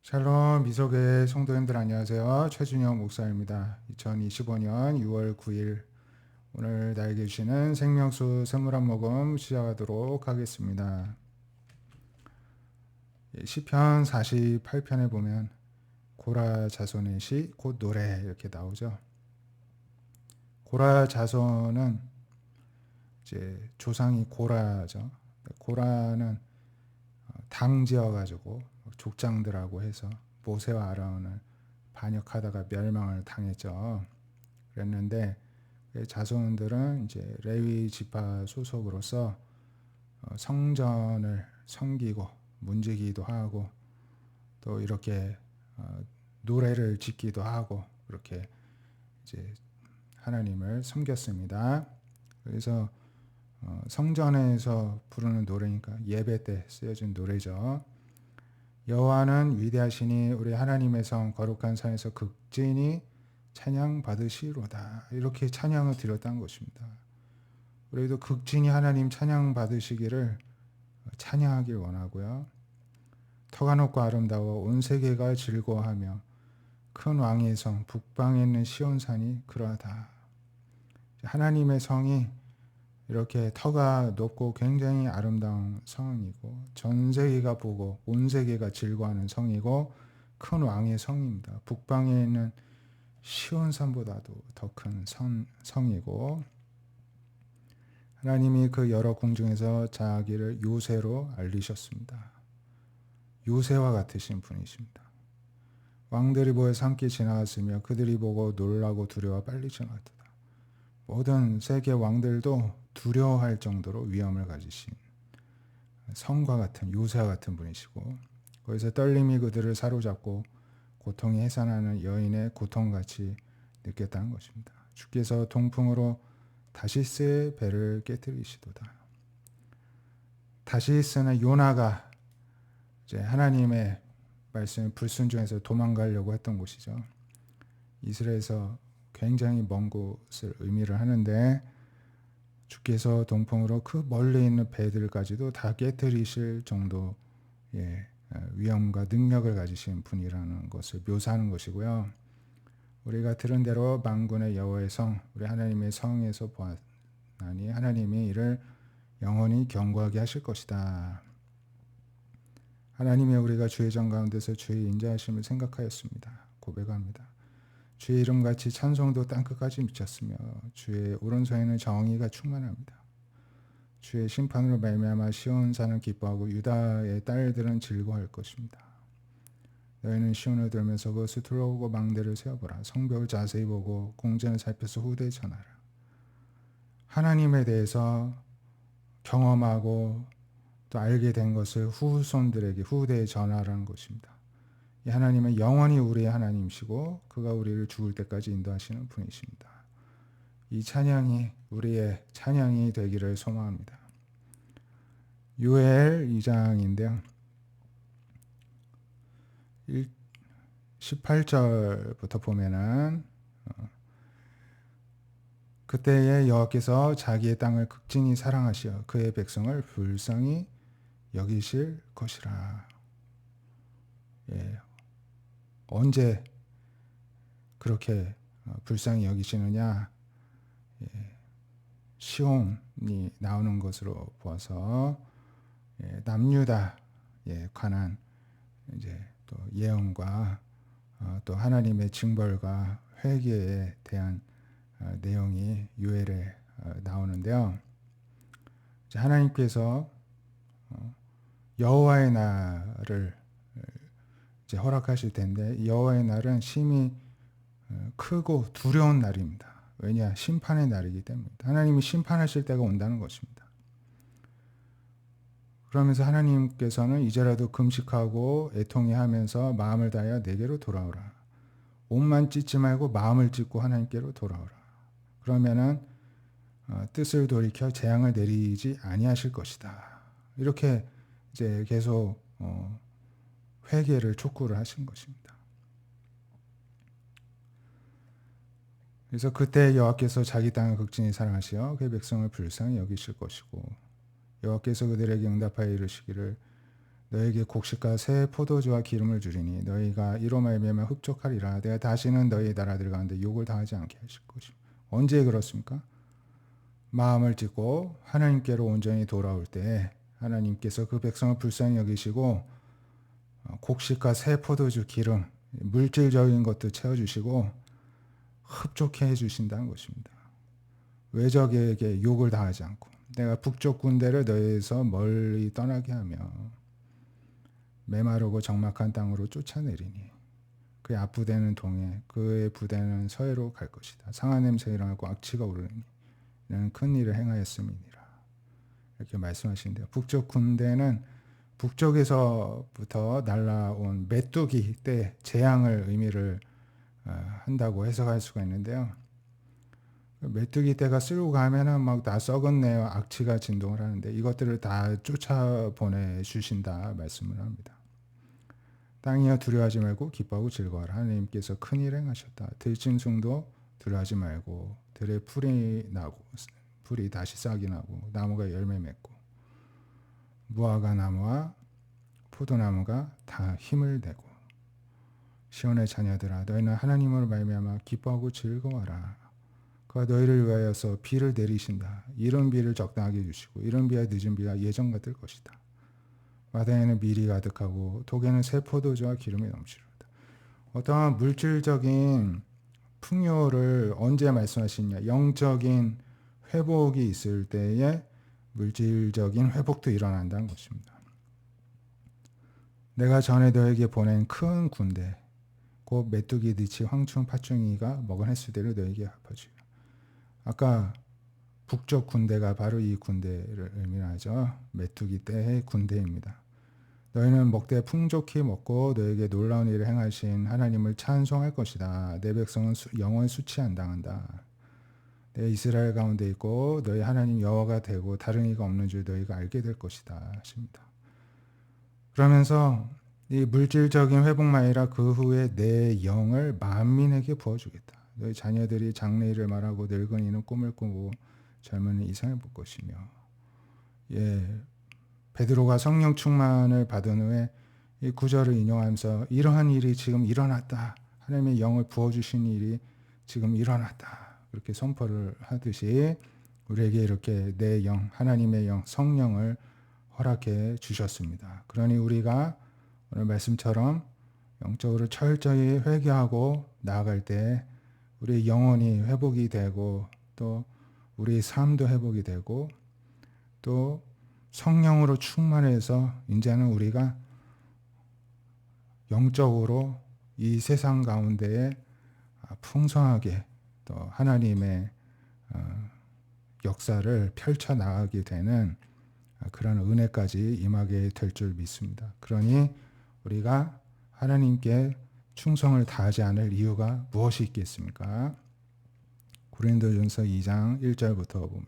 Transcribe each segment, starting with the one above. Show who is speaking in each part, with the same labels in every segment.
Speaker 1: 샬롬 미소교회 성도님들 안녕하세요. 최준영 목사입니다. 2025년 6월 9일 오늘 나에게 주시는 생명수 선물 한 모금 시작하도록 하겠습니다. 시편 48편에 보면 고라 자손의 시 곧 노래 이렇게 나오죠. 고라 자손은 이제 조상이 고라죠. 고라는 당지어 가지고 족장들하고 해서 모세와 아론을 반역하다가 멸망을 당했죠. 그랬는데 자손들은 이제 레위 지파 소속으로서 성전을 섬기고 문지기도 하고 또 이렇게 노래를 짓기도 하고 그렇게 이제 하나님을 섬겼습니다. 그래서 성전에서 부르는 노래니까 예배 때 쓰여진 노래죠. 여호와는 위대하시니 우리 하나님의 성 거룩한 산에서 극진히 찬양 받으시로다. 이렇게 찬양을 드렸다는 것입니다. 우리도 극진히 하나님 찬양 받으시기를 찬양하길 원하고요. 터가 높고 아름다워 온 세계가 즐거워하며 큰 왕의 성 북방에 있는 시온산이 그러하다. 하나님의 성이 이렇게 터가 높고 굉장히 아름다운 성이고 전 세계가 보고 온 세계가 즐거워하는 성이고 큰 왕의 성입니다. 북방에 있는 시온산보다도 더 큰 성이고 하나님이 그 여러 궁중에서 자기를 요새로 알리셨습니다. 요새와 같으신 분이십니다. 왕들이 모여서 함께 지나갔으며 그들이 보고 놀라고 두려워 빨리 지나갔다. 모든 세계 왕들도 두려워할 정도로 위엄을 가지신 성과 같은 요새와 같은 분이시고 거기서 떨림이 그들을 사로잡고 고통이 해산하는 여인의 고통같이 느꼈다는 것입니다. 주께서 동풍으로 다시스의 배를 깨뜨리시도다. 다시스는 요나가 이제 하나님의 말씀에 불순종해서 도망가려고 했던 곳이죠. 이스라엘에서 굉장히 먼 곳을 의미를 하는데 주께서 동풍으로 그 멀리 있는 배들까지도 다 깨뜨리실 정도의 위엄과 능력을 가지신 분이라는 것을 묘사하는 것이고요. 우리가 들은 대로 만군의 여호와의 성, 우리 하나님의 성에서 보았나니 하나님이 이를 영원히 견고하게 하실 것이다. 하나님의 우리가 주의 전 가운데서 주의 인자하심을 생각하였습니다. 고백합니다. 주의 이름같이 찬송도 땅끝까지 미쳤으며 주의 오른손에는 정의가 충만합니다. 주의 심판으로 말미암아 시온산은 기뻐하고 유다의 딸들은 즐거워할 것입니다. 너희는 시온을 들면서 그 수틀로 오고 망대를 세어보라. 성벽을 자세히 보고 공전을 살펴서 후대에 전하라. 하나님에 대해서 경험하고 또 알게 된 것을 후손들에게 후대에 전하라는 것입니다. 이 하나님은 영원히 우리의 하나님이시고 그가 우리를 죽을 때까지 인도하시는 분이십니다. 이 찬양이 우리의 찬양이 되기를 소망합니다. 요엘 2장인데요. 18절부터 보면은 그때에 여호와께서 자기의 땅을 극진히 사랑하시어 그의 백성을 불쌍히 여기실 것이라. 언제 그렇게 불쌍히 여기시느냐? 시온이 나오는 것으로 보아서 남유다에 관한 이제 또 예언과 또 하나님의 징벌과 회개에 대한 내용이 요엘에 나오는데요. 하나님께서 여호와의 날을 이제 허락하실 텐데 여호와의 날은 심히 크고 두려운 날입니다. 왜냐? 심판의 날이기 때문입니다. 하나님이 심판하실 때가 온다는 것입니다. 그러면서 하나님께서는 이제라도 금식하고 애통해하면서 마음을 다하여 내게로 돌아오라. 옷만 찢지 말고 마음을 찢고 하나님께로 돌아오라. 그러면은 뜻을 돌이켜 재앙을 내리지 아니하실 것이다. 이렇게 이제 계속 회개를 촉구를 하신 것입니다. 그래서 그때 여호와께서 자기 땅을 극진히 사랑하시어 그의 백성을 불쌍히 여기실 것이고 여호와께서 그들에게 응답하여 이르시기를 너에게 곡식과 새 포도주와 기름을 주리니 너희가 이로 말미암아 흡족하리라. 내가 다시는 너희 나라들 가운데 욕을 당하지 않게 하실 것이요. 언제 그렇습니까? 마음을 찢고 하나님께로 온전히 돌아올 때 하나님께서 그 백성을 불쌍히 여기시고 곡식과 새 포도주, 기름, 물질적인 것도 채워주시고 흡족해 해주신다는 것입니다. 외적에게 욕을 당하지 않고 내가 북쪽 군대를 너희에서 멀리 떠나게 하며 메마르고 적막한 땅으로 쫓아내리니 그의 앞부대는 동해 그의 부대는 서해로 갈 것이다. 상한 냄새가 일어나고 악취가 오르니 이는 큰 일을 행하였음이니라. 이렇게 말씀하시는데요. 북쪽 군대는 북쪽에서부터 날라온 메뚜기 때 재앙을 의미를 한다고 해석할 수가 있는데요. 메뚜기 떼가 쓸고 가면은 막 다 썩었네요. 악취가 진동을 하는데 이것들을 다 쫓아보내 주신다 말씀을 합니다. 땅이여 두려워하지 말고 기뻐하고 즐거워하라. 하나님께서 큰 일 행하셨다. 들짐승도 두려워하지 말고 들에 풀이 나고 풀이 다시 싹이 나고 나무가 열매 맺고 무화과 나무와 포도나무가 다 힘을 내고 시온의 자녀들아 너희는 하나님으로 말미암아 기뻐하고 즐거워하라. 그가 너희를 위하여서 비를 내리신다. 이른 비를 적당하게 주시고 이른 비와 늦은 비가 예전 같을 것이다. 마당에는 밀이 가득하고 독에는 새 포도주와 기름이 넘치리로다. 어떠한 물질적인 풍요를 언제 말씀하시냐? 영적인 회복이 있을 때에 물질적인 회복도 일어난다는 것입니다. 내가 전에 너에게 보낸 큰 군대 곧 메뚜기 듯이 황충 파충이가 먹은 횟수대로 너에게 갚아주리라. 아까 북쪽 군대가 바로 이 군대를 의미하죠. 메뚜기 때의 군대입니다. 너희는 먹되 풍족히 먹고 너에게 놀라운 일을 행하신 하나님을 찬송할 것이다. 내 백성은 영원 수치 안 당한다. 내 이스라엘 가운데 있고 너희 하나님 여호와가 되고 다른 이가 없는 줄 너희가 알게 될 것이다 하십니다. 그러면서 이 물질적인 회복만 아니라 그 후에 내 영을 만민에게 부어주겠다. 너희 자녀들이 장래일을 말하고 늙은이는 꿈을 꾸고 젊은이는 이상을 볼 것이며 베드로가 성령 충만을 받은 후에 이 구절을 인용하면서 이러한 일이 지금 일어났다. 하나님의 영을 부어주신 일이 지금 일어났다. 그렇게 선포를 하듯이 우리에게 이렇게 내 영, 하나님의 영, 성령을 허락해 주셨습니다. 그러니 우리가 오늘 말씀처럼 영적으로 철저히 회개하고 나아갈 때 우리 영혼이 회복이 되고 또 우리 삶도 회복이 되고 또 성령으로 충만해서 이제는 우리가 영적으로 이 세상 가운데에 풍성하게 또 하나님의 역사를 펼쳐나가게 되는 그런 은혜까지 임하게 될 줄 믿습니다. 그러니 우리가 하나님께 충성을 다하지 않을 이유가 무엇이 있겠습니까? 고린도전서 2장 1절부터 보면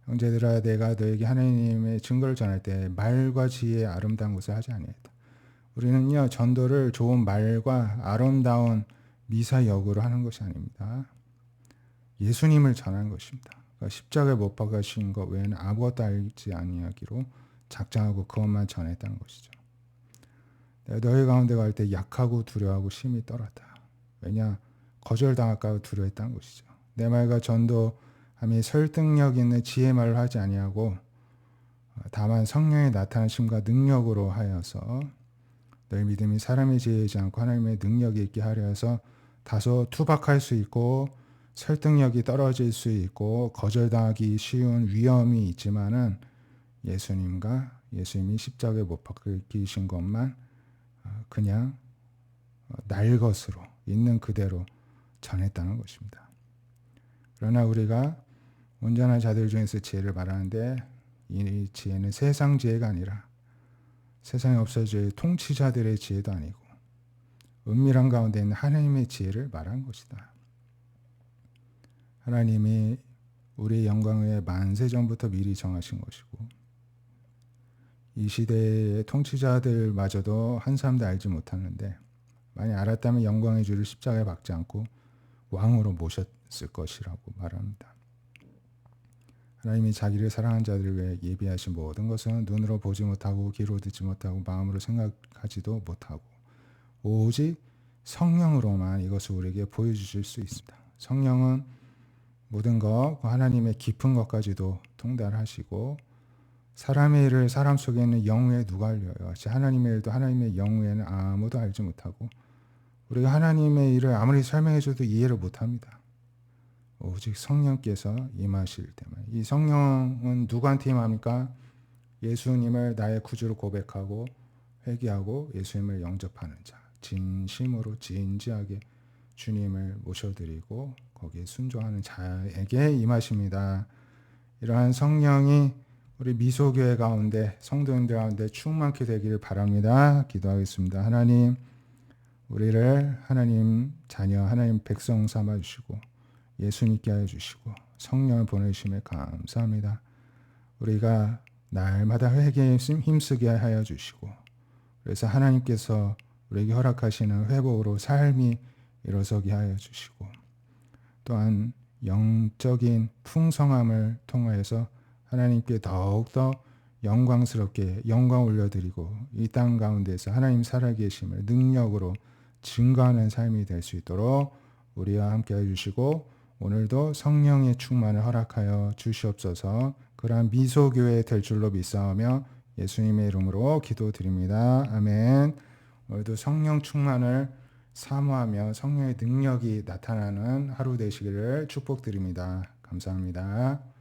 Speaker 1: 형제들아 내가 너에게 하나님의 증거를 전할 때 말과 지혜의 아름다운 것을 하지 아니했다. 우리는요 전도를 좋은 말과 아름다운 미사역으로 하는 것이 아닙니다. 예수님을 전하는 것입니다. 그러니까 십자가에 못 박으신 것 외에는 아무것도 알지 아니하기로 작정하고 그것만 전했다는 것이죠. 내가 너희 가운데 갈 때 약하고 두려워하고 심히 떨었다. 왜냐? 거절당할까 두려워했다는 것이죠. 내 말과 전도함이 설득력 있는 지혜 말을 하지 아니하고 다만 성령의 나타나심과 능력으로 하여서 너희 믿음이 사람의 지혜이지 않고 하나님의 능력이 있게 하려 해서 다소 투박할 수 있고 설득력이 떨어질 수 있고 거절당하기 쉬운 위험이 있지만은 예수님이 십자가에 못 박히신 것만 그냥 날 것으로 있는 그대로 전했다는 것입니다. 그러나 우리가 온전한 자들 중에서 지혜를 말하는데 이 지혜는 세상 지혜가 아니라 세상에 없어질 통치자들의 지혜도 아니고 은밀한 가운데 있는 하나님의 지혜를 말하는 것이다. 하나님이 우리의 영광을 만세 전부터 미리 정하신 것이고 이 시대의 통치자들마저도 한 사람도 알지 못하는데 만약 알았다면 영광의 주를 십자가에 박지 않고 왕으로 모셨을 것이라고 말합니다. 하나님이 자기를 사랑한 자들을 위해 예비하신 모든 것은 눈으로 보지 못하고 귀로 듣지 못하고 마음으로 생각하지도 못하고 오직 성령으로만 이것을 우리에게 보여주실 수 있습니다. 성령은 모든 것, 하나님의 깊은 것까지도 통달하시고 사람의 일을 사람 속에 있는 영후에 누가 알려요? 하나님의 일도 하나님의 영후에는 아무도 알지 못하고 우리가 하나님의 일을 아무리 설명해줘도 이해를 못합니다. 오직 성령께서 임하실 때만. 이 성령은 누구한테 임합니까? 예수님을 나의 구주로 고백하고 회개하고 예수님을 영접하는 자, 진심으로 진지하게 주님을 모셔드리고 거기에 순종하는 자에게 임하십니다. 이러한 성령이 우리 미소교회 가운데 성도님들 가운데 충만케 되기를 바랍니다. 기도하겠습니다. 하나님, 우리를 하나님 자녀, 하나님 백성 삼아 주시고 예수 믿게 하여 주시고 성령을 보내주심에 감사합니다. 우리가 날마다 회개에 힘쓰게 하여 주시고 그래서 하나님께서 우리에게 허락하시는 회복으로 삶이 일어서게 하여 주시고 또한 영적인 풍성함을 통하여서 하나님께 더욱더 영광스럽게 영광 올려드리고 이 땅 가운데서 하나님 살아계심을 능력으로 증거하는 삶이 될 수 있도록 우리와 함께 해주시고 오늘도 성령의 충만을 허락하여 주시옵소서. 그러한 미소교회 될 줄로 믿사오며 예수님의 이름으로 기도드립니다. 아멘. 오늘도 성령 충만을 사모하며 성령의 능력이 나타나는 하루 되시기를 축복드립니다. 감사합니다.